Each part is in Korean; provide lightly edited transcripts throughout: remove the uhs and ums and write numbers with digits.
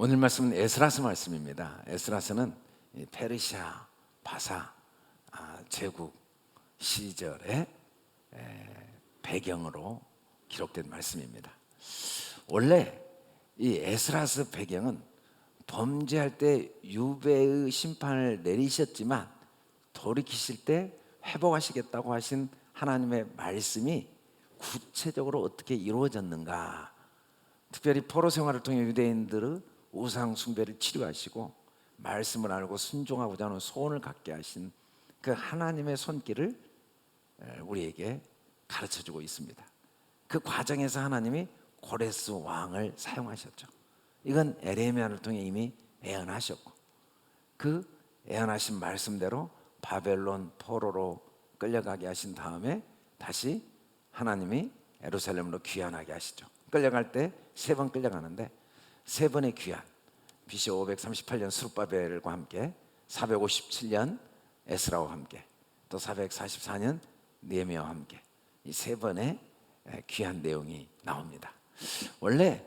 오늘 말씀은 에스라서 말씀입니다. 에스라서는 페르시아 바사 제국 시절의 배경으로 기록된 말씀입니다. 원래 이 에스라서 배경은 범죄할 때 유배의 심판을 내리셨지만 돌이키실 때 회복하시겠다고 하신 하나님의 말씀이 구체적으로 어떻게 이루어졌는가, 특별히 포로 생활을 통해 유대인들의 우상 숭배를 치료하시고 말씀을 알고 순종하고자 하는 소원을 갖게 하신 그 하나님의 손길을 우리에게 가르쳐주고 있습니다. 그 과정에서 하나님이 고레스 왕을 사용하셨죠. 이건 에레미야를 통해 이미 예언하셨고, 그 예언하신 말씀대로 바벨론 포로로 끌려가게 하신 다음에 다시 하나님이 예루살렘으로 귀환하게 하시죠. 끌려갈 때 3번 끌려가는데, 3번의 귀환, BC 538년 스룹바벨과 함께, 457년 에스라와 함께, 또 444년 느헤미야와 함께, 이 3번의 귀환 내용이 나옵니다. 원래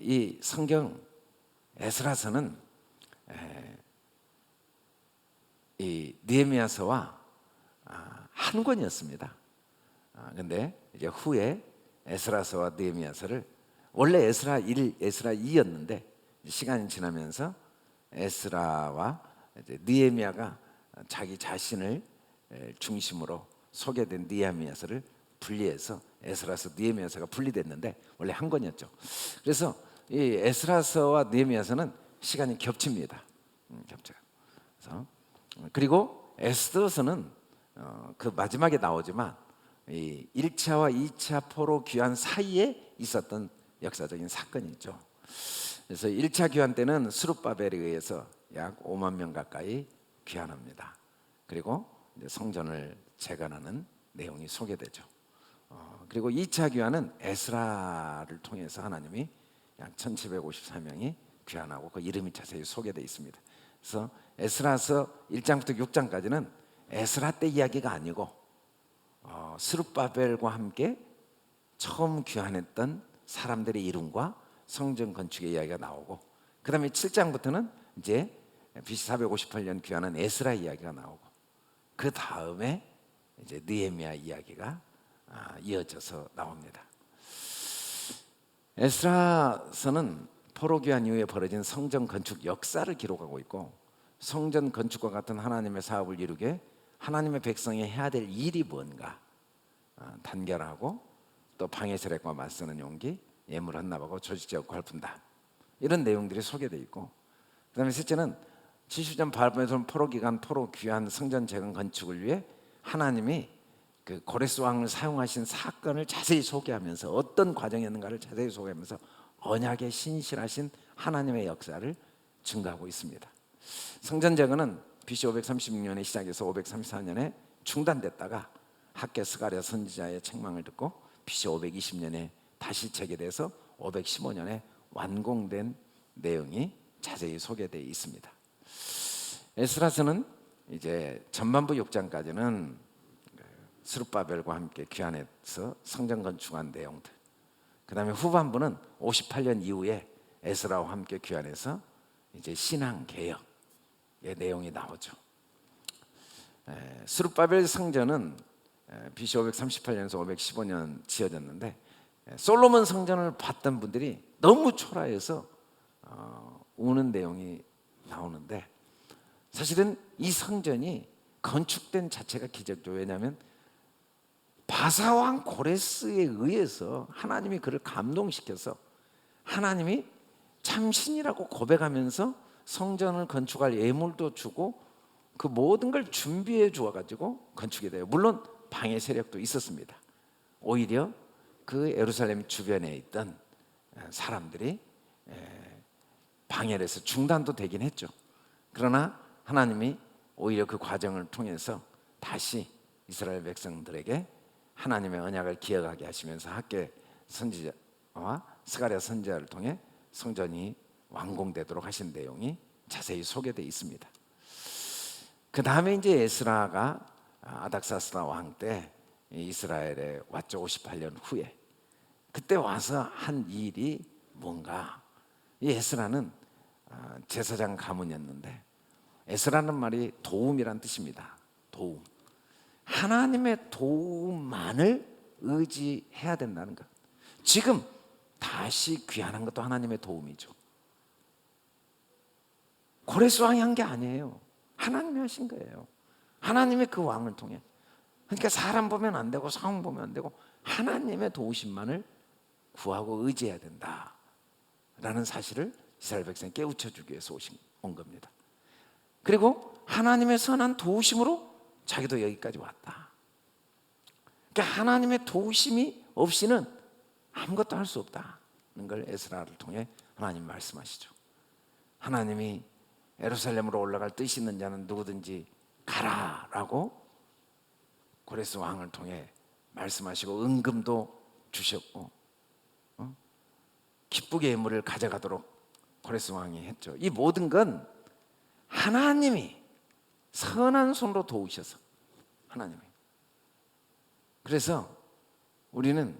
이 성경 에스라서는 이 느헤미야서와 한 권이었습니다. 근데 이제 후에 에스라서와 느헤미야서를, 원래 에스라 1, 에스라 2였는데 시간이 지나면서 에스라와 이제 느헤미야가 자기 자신을 중심으로 소개된 느헤미야서를 분리해서 에스라서 느헤미야서가 분리됐는데 원래 한 권이었죠. 그래서 이 에스라서와 느헤미야서는 시간이 겹칩니다. 겹쳐요. 그래서 그리고 에스더서는 그 마지막에 나오지만 이 1차와 2차 포로 귀환 사이에 있었던 역사적인 사건이죠. 그래서 1차 귀환 때는 스룹바벨에 의해서 약 5만 명 가까이 귀환합니다. 그리고 이제 성전을 재건하는 내용이 소개되죠. 그리고 2차 귀환은 에스라를 통해서 하나님이 약 1754명이 귀환하고 그 이름이 자세히 소개되어 있습니다. 그래서 에스라서 1장부터 6장까지는 에스라 때 이야기가 아니고 스룹바벨과 함께 처음 귀환했던 사람들의 이름과 성전 건축의 이야기가 나오고, 그 다음에 7장부터는 이제 BC 458년 귀환한 에스라 이야기가 나오고, 그 다음에 이제 느헤미야 이야기가 이어져서 나옵니다. 에스라서는 포로 귀환 이후에 벌어진 성전 건축 역사를 기록하고 있고, 성전 건축과 같은 하나님의 사업을 이루게 하나님의 백성이 해야 될 일이 뭔가 단결하고, 또 방해 세력과 맞서는 용기, 예물 헌납하고 조직적 갈분담, 이런 내용들이 소개되어 있고, 그 다음에 셋째는 70년 바벨론 포로 기간 포로 귀환 성전 재건 건축을 위해 하나님이 그 고레스 왕을 사용하신 사건을 자세히 소개하면서 어떤 과정이었는가를 자세히 소개하면서 언약에 신실하신 하나님의 역사를 증거하고 있습니다. 성전 재건은 BC 536년에 시작해서 534년에 중단됐다가 학개 스가랴 선지자의 책망을 듣고 BC 520년에 다시 재개돼서 515년에 완공된 내용이 자세히 소개되어 있습니다. 에스라서는 이제 전반부 6장까지는 스룹바벨과 함께 귀환해서 성전 건축한 내용들, 그 다음에 후반부는 58년 이후에 에스라와 함께 귀환해서 이제 신앙 개혁의 내용이 나오죠. 스룹바벨 성전은 BC 538년에서 515년 지어졌는데, 솔로몬 성전을 봤던 분들이 너무 초라해서 우는 내용이 나오는데, 사실은 이 성전이 건축된 자체가 기적이죠. 왜냐하면 바사왕 고레스에 의해서 하나님이 그를 감동시켜서 하나님이 참신이라고 고백하면서 성전을 건축할 예물도 주고 그 모든 걸 준비해 주어가지고 건축이 돼요. 물론 방해 세력도 있었습니다. 오히려 그 예루살렘 주변에 있던 사람들이 방해를 해서 중단도 되긴 했죠. 그러나 하나님이 오히려 그 과정을 통해서 다시 이스라엘 백성들에게 하나님의 언약을 기억하게 하시면서 학개 선지자와 스가랴 선지자를 통해 성전이 완공되도록 하신 내용이 자세히 소개되어 있습니다. 그 다음에 이제 에스라가 아닥사스다 왕 때 이스라엘에 왔죠. 58년 후에. 그때 와서 한 일이 뭔가, 이 에스라는 제사장 가문이었는데, 에스라는 말이 도움이란 뜻입니다. 도움. 하나님의 도움만을 의지해야 된다는 것. 지금 다시 귀환한 것도 하나님의 도움이죠. 고레스 왕이 한 게 아니에요. 하나님이 하신 거예요. 하나님의 그 왕을 통해. 그러니까 사람 보면 안 되고 상황 보면 안 되고 하나님의 도우심만을 구하고 의지해야 된다라는 사실을 이스라엘 백성에 깨우쳐 주기 위해서 온 겁니다. 그리고 하나님의 선한 도우심으로 자기도 여기까지 왔다. 그러니까 하나님의 도우심이 없이는 아무것도 할 수 없다는 걸 에스라를 통해 하나님 말씀하시죠. 하나님이 예루살렘으로 올라갈 뜻이 있는 자는 누구든지 가라라고 고레스 왕을 통해 말씀하시고 은금도 주셨고 기쁘게 예물을 가져가도록 고레스 왕이 했죠. 이 모든 건 하나님이 선한 손으로 도우셔서 하나님이. 그래서 우리는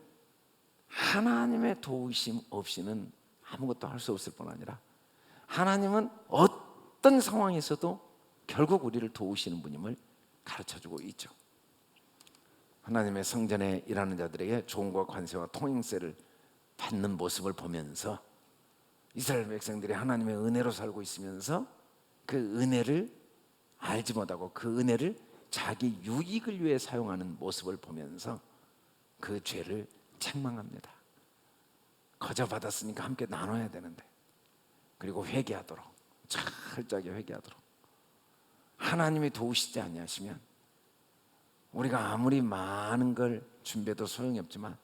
하나님의 도우심 없이는 아무것도 할 수 없을 뿐 아니라 하나님은 어떤 상황에서도 결국 우리를 도우시는 분임을 가르쳐주고 있죠. 하나님의 성전에 일하는 자들에게 종과 관세와 통행세를 받는 모습을 보면서 이스라엘 백성들이 하나님의 은혜로 살고 있으면서 그 은혜를 알지 못하고 그 은혜를 자기 유익을 위해 사용하는 모습을 보면서 그 죄를 책망합니다. 거저 받았으니까 함께 나눠야 되는데, 그리고 회개하도록, 철저하게 회개하도록. 하나님이 도우시지 아니하시면 우리가 아무리 많은 걸 준비해도 소용이 없지만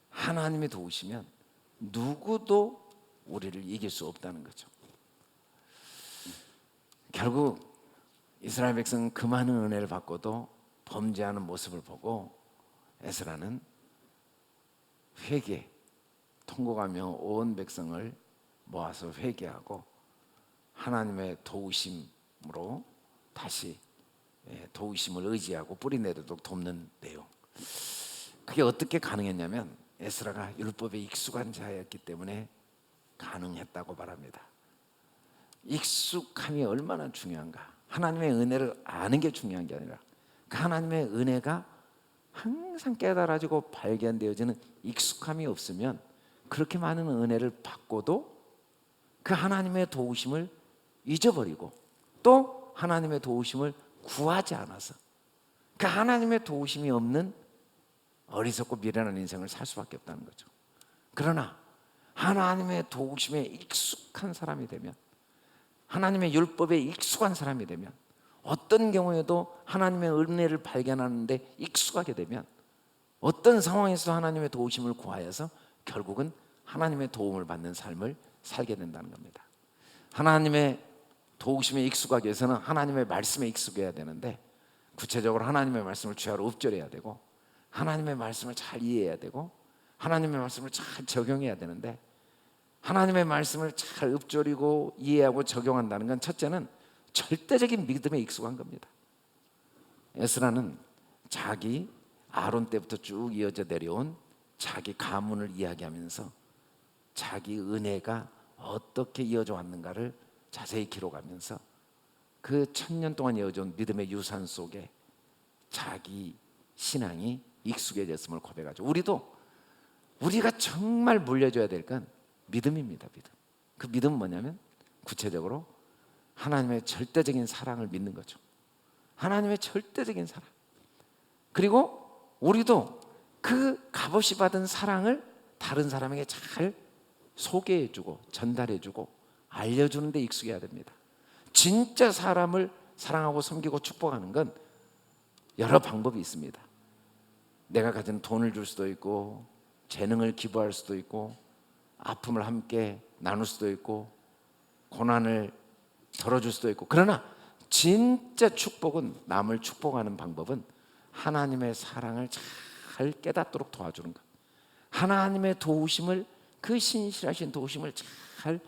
하나님이 도우시면 누구도 우리를 이길 수 없다는 거죠. 결국 이스라엘 백성은 그 많은 은혜를 받고도 범죄하는 모습을 보고 에스라는 회개, 통곡하며 온 백성을 모아서 회개하고 하나님의 도우심으로 다시 도우심을 의지하고 뿌리내리도록 돕는 내용. 그게 어떻게 가능했냐면 에스라가 율법에 익숙한 자였기 때문에 가능했다고 말합니다. 익숙함이 얼마나 중요한가. 하나님의 은혜를 아는 게 중요한 게 아니라 그 하나님의 은혜가 항상 깨달아지고 발견되어지는 익숙함이 없으면 그렇게 많은 은혜를 받고도 그 하나님의 도우심을 잊어버리고 또 하나님의 도우심을 구하지 않아서 그 하나님의 도우심이 없는 어리석고 미련한 인생을 살 수밖에 없다는 거죠. 그러나 하나님의 도우심에 익숙한 사람이 되면, 하나님의 율법에 익숙한 사람이 되면, 어떤 경우에도 하나님의 은혜를 발견하는데 익숙하게 되면 어떤 상황에서 하나님의 도우심을 구하여서 결국은 하나님의 도움을 받는 삶을 살게 된다는 겁니다. 하나님의 도우심에 익숙하기 위해서는 하나님의 말씀에 익숙해야 되는데, 구체적으로 하나님의 말씀을 주야로 읊조려야 되고 하나님의 말씀을 잘 이해해야 되고 하나님의 말씀을 잘 적용해야 되는데, 하나님의 말씀을 잘 읊조리고 이해하고 적용한다는 건 첫째는 절대적인 믿음에 익숙한 겁니다. 에스라는 자기 아론 때부터 쭉 이어져 내려온 자기 가문을 이야기하면서 자기 은혜가 어떻게 이어져 왔는가를 자세히 기록하면서 그 1000년 동안 이어져 온 믿음의 유산 속에 자기 신앙이 익숙해졌음을 고백하죠. 우리가 정말 물려줘야 될 건 믿음입니다. 믿음. 그 믿음은 뭐냐면 구체적으로 하나님의 절대적인 사랑을 믿는 거죠. 하나님의 절대적인 사랑. 그리고 우리도 그 값없이 받은 사랑을 다른 사람에게 잘 소개해주고 전달해주고 알려주는 데 익숙해야 됩니다. 진짜 사람을 사랑하고 섬기고 축복하는 건 여러 방법이 있습니다. 내가 가진 돈을 줄 수도 있고 재능을 기부할 수도 있고 아픔을 함께 나눌 수도 있고 고난을 덜어줄 수도 있고, 그러나 진짜 축복은, 남을 축복하는 방법은 하나님의 사랑을 잘 깨닫도록 도와주는 것, 하나님의 도우심을, 그 신실하신 도우심을 잘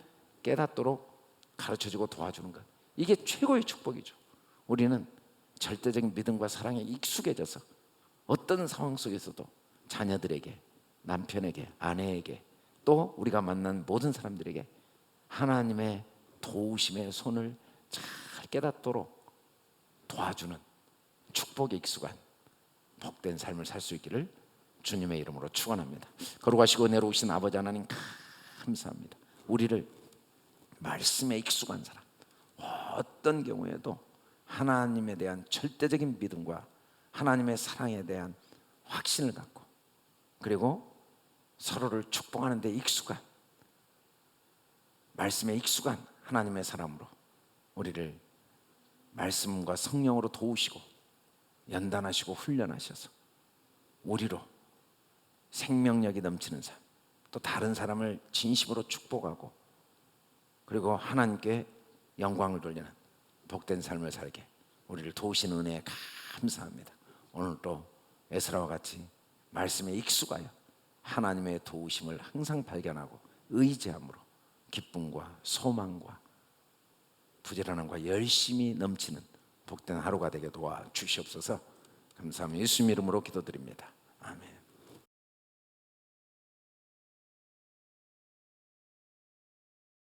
깨닫도록 가르쳐주고 도와주는 것, 이게 최고의 축복이죠. 우리는 절대적인 믿음과 사랑에 익숙해져서 어떤 상황 속에서도 자녀들에게, 남편에게, 아내에게, 또 우리가 만난 모든 사람들에게 하나님의 도우심의 손을 잘 깨닫도록 도와주는 축복에 익숙한 복된 삶을 살 수 있기를 주님의 이름으로 축원합니다. 거룩하시고 은혜로우신 아버지 하나님 감사합니다. 우리를 말씀에 익숙한 사람, 어떤 경우에도 하나님에 대한 절대적인 믿음과 하나님의 사랑에 대한 확신을 갖고, 그리고 서로를 축복하는 데 익숙한, 말씀에 익숙한 하나님의 사람으로 우리를 말씀과 성령으로 도우시고 연단하시고 훈련하셔서 우리로 생명력이 넘치는 삶, 또 다른 사람을 진심으로 축복하고 그리고 하나님께 영광을 돌리는 복된 삶을 살게 우리를 도우시는 은혜에 감사합니다. 오늘도 에스라와 같이 말씀에 익숙하여 하나님의 도우심을 항상 발견하고 의지함으로 기쁨과 소망과 부지런함과 열심이 넘치는 복된 하루가 되게 도와주시옵소서. 감사합니다. 예수님 이름으로 기도드립니다.